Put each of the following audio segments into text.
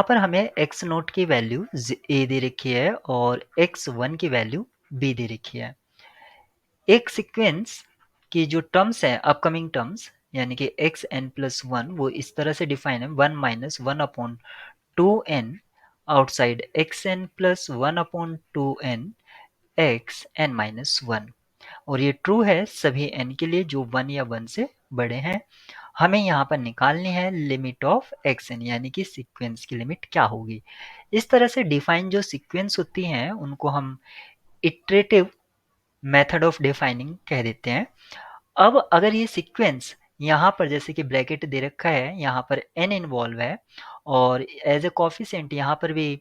यहाँ पर हमें x नोट की वैल्यू a दे रखी है और x1 की वैल्यू b दे रखी है। एक सीक्वेंस की जो टर्म्स है अपकमिंग टर्म्स यानी कि xn+1 वो इस तरह से डिफाइन है 1 minus 1/2n outside xn+1/2n xn-1 और ये ट्रू है सभी n के लिए जो 1 या 1 से बड़े हैं। हमें यहाँ पर निकालनी है लिमिट ऑफ xn यानी कि सीक्वेंस की लिमिट क्या होगी। इस तरह से डिफाइन जो सीक्वेंस होती हैं उनको हम इटरेटिव मेथड ऑफ डिफाइनिंग कह देते हैं। अब अगर ये सीक्वेंस यहाँ पर जैसे कि ब्रैकेट दे रखा है, यहाँ पर n इन्वॉल्व है और एज ए कोफिशिएंट यहाँ पर भी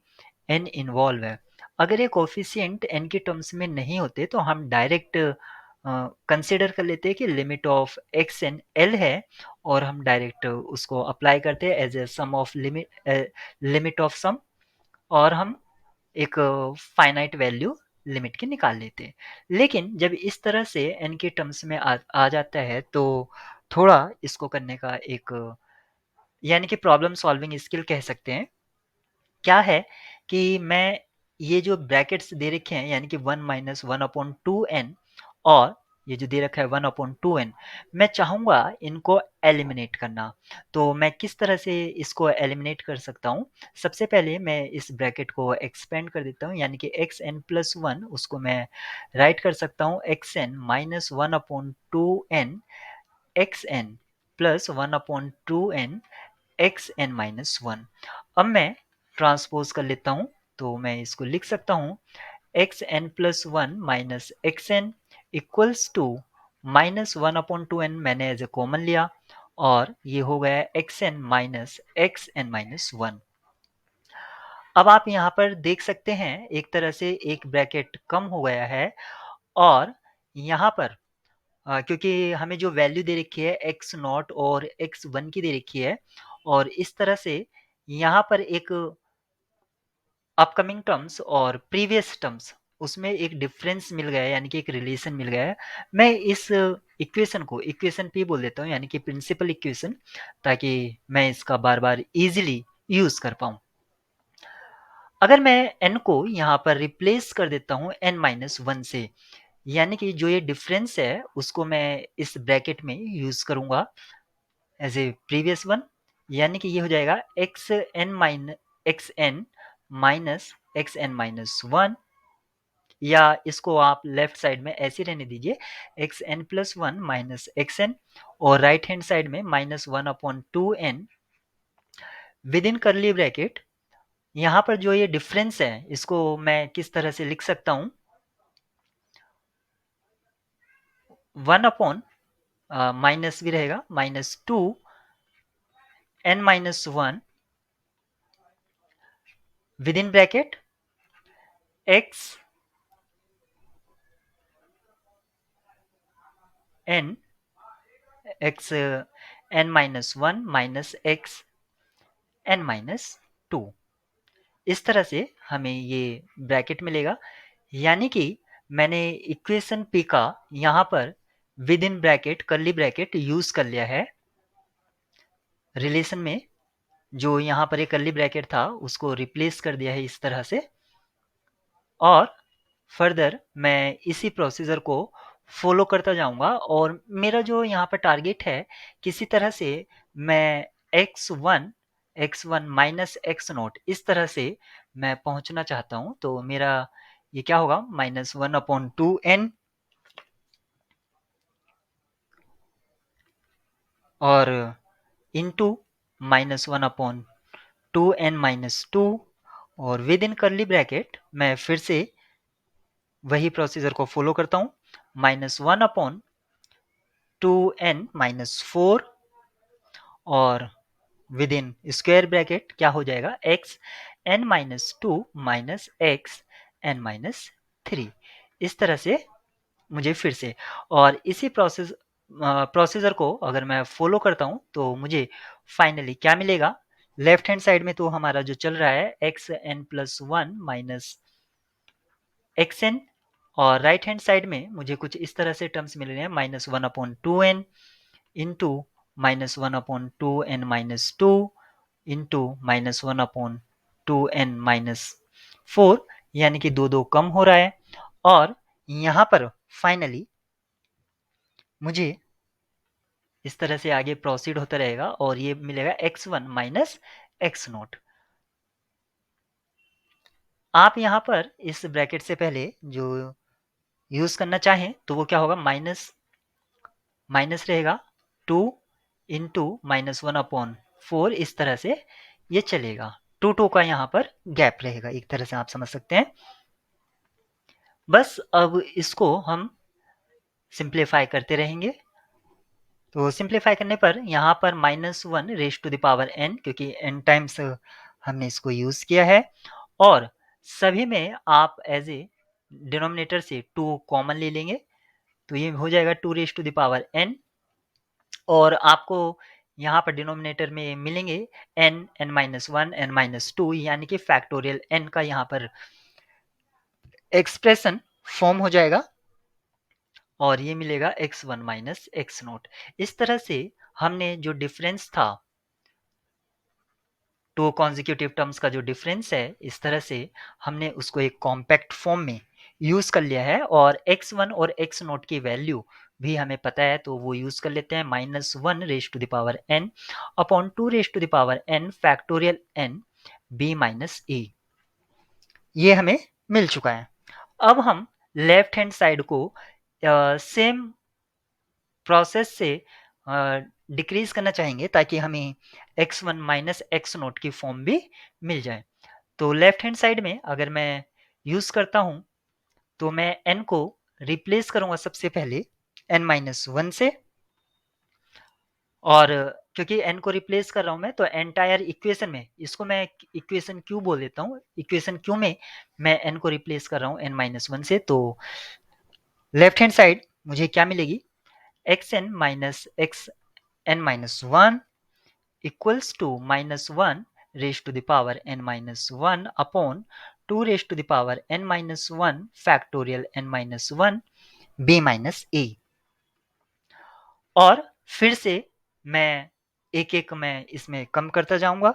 n इन्वॉल्व है। अगर ये कोफिशिएंट n के टर्म्स में नहीं होते तो हम डायरेक्ट कंसिडर कर लेते हैं कि limit of x N L है और हम डायरेक्ट उसको अप्लाई करते हैं as a sum of limit of sum और हम एक फाइनाइट वैल्यू लिमिट की निकाल लेते हैं। लेकिन जब इस तरह से n के टर्म्स में आ जाता है तो थोड़ा इसको करने का एक यानी कि प्रॉब्लम सॉल्विंग स्किल कह सकते हैं। क्या है कि मैं ये जो ब्रैकेट्स दे रखे हैं यानी कि 1 माइनस 1/2n और ये जो दे रखा है 1/2n मैं चाहूँगा इनको एलिमिनेट करना। तो मैं किस तरह से इसको एलिमिनेट कर सकता हूँ? सबसे पहले मैं इस ब्रैकेट को एक्सपेंड कर देता हूँ यानी कि xn+1 उसको मैं राइट कर सकता हूँ xn minus 1/2n xn plus 1/2n xn-1। अब मैं ट्रांसपोज कर लेता हूँ तो मैं इसको लिख सकता हूँ xn+1 minus xn equals to minus 1/2n मैंने एज ए कॉमन लिया और ये हो गया xn माइनस xn-1। अब आप यहाँ पर देख सकते हैं एक तरह से एक ब्रैकेट कम हो गया है और यहाँ पर क्योंकि हमें जो वैल्यू दे रखी है एक्स नॉट और एक्स वन की दे रखी है और इस तरह से यहाँ पर एक अपकमिंग टर्म्स और प्रीवियस टर्म्स उसमें एक डिफरेंस मिल गया है यानी कि एक रिलेशन मिल गया है। मैं इस इक्वेशन को इक्वेशन पी बोल देता हूँ यानी कि प्रिंसिपल इक्वेशन ताकि मैं इसका बार बार इजीली यूज कर पाऊँ। अगर मैं n को यहाँ पर रिप्लेस कर देता हूँ n-1 से यानी कि जो ये डिफरेंस है उसको मैं इस ब्रैकेट में यूज करूंगा एज ए प्रीवियस वन यानी कि ये हो जाएगा एक्स एन माइनस xn-1 या इसको आप लेफ्ट साइड में ऐसे रहने दीजिए xn+1 माइनस xn और राइट हैंड साइड में -1/2n विद इन करली ब्रैकेट। यहाँ पर जो ये डिफरेंस है इसको मैं किस तरह से लिख सकता हूँ 1 अपॉन माइनस भी रहेगा -2 n-1 with in bracket x n x n-1 minus x n-2 इस तरह से हमें ये ब्रैकेट मिलेगा यानी कि मैंने इक्वेशन p का यहाँ पर with in bracket curly bracket use कर लिया है रिलेशन में। जो यहाँ पर एक कर्ली ब्रैकेट था उसको रिप्लेस कर दिया है इस तरह से और फर्दर मैं इसी प्रोसीजर को फॉलो करता जाऊंगा और मेरा जो यहाँ पर टारगेट है किसी तरह से मैं x1 माइनस एक्स नोट इस तरह से मैं पहुंचना चाहता हूं। तो मेरा ये क्या होगा -1/2n और इंटू -1/2n-2 और विद इन करली ब्रैकेट मैं फिर से वही प्रोसीजर को फॉलो करता हूँ -1/2n-4 और विद इन स्क्वायर ब्रैकेट क्या हो जाएगा xn-2 माइनस xn-3। इस तरह से मुझे फिर से और इसी प्रोसीजर को अगर मैं फॉलो करता हूँ तो मुझे फाइनली क्या मिलेगा। लेफ्ट हैंड साइड में तो हमारा जो चल रहा है xn+1 माइनस xn और राइट हैंड साइड में मुझे कुछ इस तरह से टर्म्स मिल रहे हैं -1/2n into -1/2n-2 into -1/2n 2n-4 यानी कि 2 कम हो रहा है और यहाँ पर फाइनली मुझे इस तरह से आगे प्रोसीड होता रहेगा और ये मिलेगा x1 माइनस एक्स नोट। आप यहाँ पर इस ब्रैकेट से पहले जो यूज करना चाहें तो वो क्या होगा, माइनस माइनस रहेगा 2 इंटू -1/4, इस तरह से ये चलेगा। 2 का यहाँ पर गैप रहेगा, एक तरह से आप समझ सकते हैं। बस अब इसको हम सिंप्लीफाई करते रहेंगे। तो सिंप्लीफाई करने पर यहाँ पर -1 क्योंकि n टाइम्स हमने इसको यूज किया है और सभी में आप एज ए डिनोमिनेटर से 2 कॉमन ले लेंगे तो ये हो जाएगा 2n और आपको यहाँ पर डिनोमिनेटर में मिलेंगे n, n-1, n-2 यानी कि फैक्टोरियल n का यहाँ पर एक्सप्रेशन फॉर्म हो जाएगा और ये मिलेगा x1 माइनस एक्स नोट। इस तरह से हमने जो डिफरेंस था, 2 कॉन्जिक्यूटिव टर्म्स का जो डिफरेंस है, इस तरह से हमने उसको एक कॉम्पैक्ट फॉर्म में यूज कर लिया है और x1 और x नोट की वैल्यू भी हमें पता है तो वो यूज कर लेते हैं -1n upon 2n factorial n b-a। ये हमें मिल चुका है। अब हम लेफ्ट हैंड साइड को सेम प्रोसेस से डिक्रीज करना चाहेंगे ताकि हमें x1 माइनस एक्स नोट की फॉर्म भी मिल जाए। तो लेफ्ट हैंड साइड में अगर मैं यूज करता हूं तो मैं n को रिप्लेस करूंगा सबसे पहले n-1 से और क्योंकि n को रिप्लेस कर रहा हूं मैं तो एंटायर इक्वेशन में इसको मैं इक्वेशन क्यू बोल देता हूं। इक्वेशन क्यू में मैं n को रिप्लेस कर रहा हूं n-1 से, तो लेफ्ट हैंड साइड मुझे क्या मिलेगी, xn minus x n-1 equals to -1 raised to the power n-1 upon 2 raised to the power n-1 factorial n-1 b-a। और फिर से मैं एक एक मैं इसमें कम करता जाऊंगा,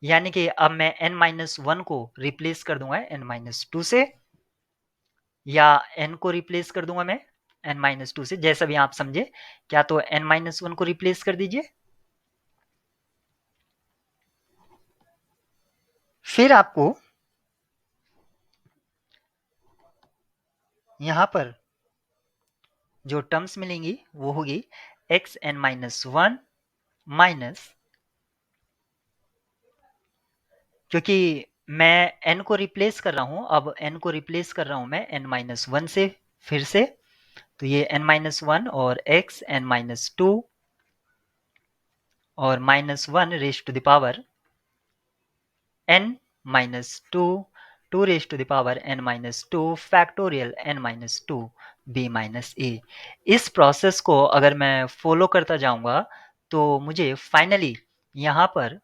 यानी कि अब मैं n-1 को रिप्लेस कर दूंगा n-2 से या n को रिप्लेस कर दूंगा मैं n-2 से, जैसा भी आप समझे। क्या तो n-1 को रिप्लेस कर दीजिए, फिर आपको यहां पर जो टर्म्स मिलेंगी वो होगी xn-1 माइनस, क्योंकि मैं n को रिप्लेस कर रहा हूं, अब n को रिप्लेस कर रहा हूं मैं n-1 से फिर से, तो ये n-1 और xn-2 और -1 raise to the power n-2 2 raise to the power n-2 फैक्टोरियल n-2 b-a। इस प्रोसेस को अगर मैं फॉलो करता जाऊंगा तो मुझे फाइनली यहाँ पर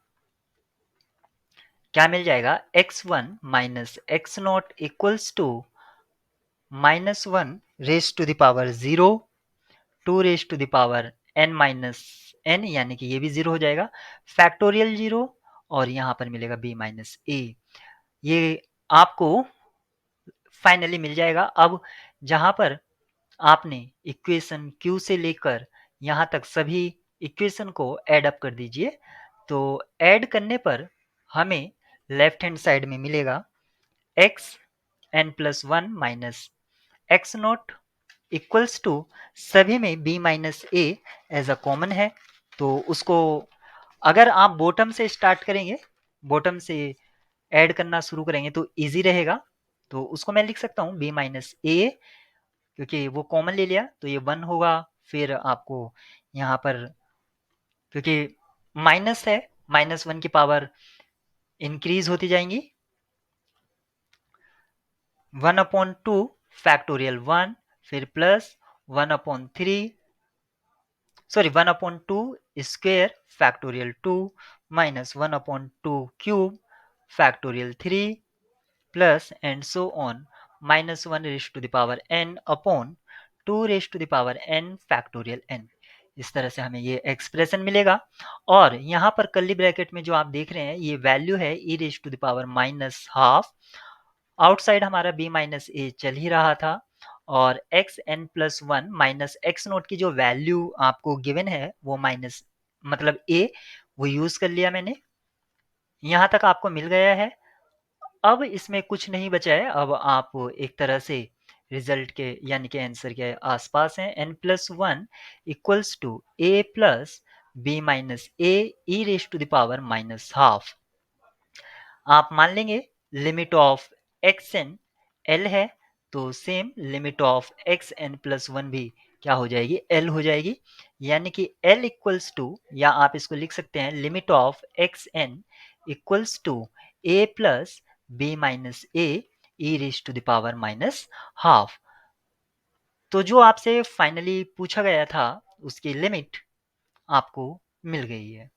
क्या मिल जाएगा, x1 minus x not equals to -1 raise to the power 0 2 raise to the power n-n, यानी कि ये भी 0 हो जाएगा, फैक्टोरियल 0 और यहाँ पर मिलेगा b-a। ये आपको फाइनली मिल जाएगा। अब जहां पर आपने इक्वेशन Q से लेकर यहाँ तक सभी इक्वेशन को ऐड अप कर दीजिए, तो ऐड करने पर हमें लेफ्ट हैंड साइड में मिलेगा xn+1 minus x not equals to, सभी में b-a एज अ कॉमन है तो उसको अगर आप बॉटम से स्टार्ट करेंगे, बॉटम से ऐड करना शुरू करेंगे तो इजी रहेगा। तो उसको मैं लिख सकता हूँ b-a, क्योंकि वो कॉमन ले लिया तो ये 1 होगा। फिर आपको यहाँ पर क्योंकि माइनस है, -1 की पावर इंक्रीज होती जाएंगी, 1/2 फैक्टोरियल 1, फिर plus 1/3 sorry 1/2 square factorial 2 minus 1/2 cube factorial 3 plus and so on -1 raise to the power n upon 2 raise to the power n factorial n। इस तरह से हमें ये एक्सप्रेशन मिलेगा और यहाँ पर कर्ली ब्रैकेट में जो आप देख रहे हैं ये वैल्यू है e raise to the power minus half. Outside हमारा b माइनस ए चल ही रहा था और x n plus one minus x not की जो वैल्यू आपको गिवन है वो माइनस मतलब a वो यूज कर लिया मैंने। यहाँ तक आपको मिल गया है। अब इसमें कुछ नहीं बचा है। अब आप एक तरह से रिजल्ट के यानी कि आंसर के आसपास हैं। n plus one equals to a plus B minus A E raise to the power minus half. आप मान लेंगे limit of x N L है तो same limit of x n plus one भी क्या हो जाएगी एल हो जाएगी। यानी कि एल इक्वल्स टू या आप इसको लिख सकते हैं limit of x n equals to A plus B minus A E raise to the power minus half. तो जो आपसे फाइनली पूछा गया था उसकी लिमिट आपको मिल गई है।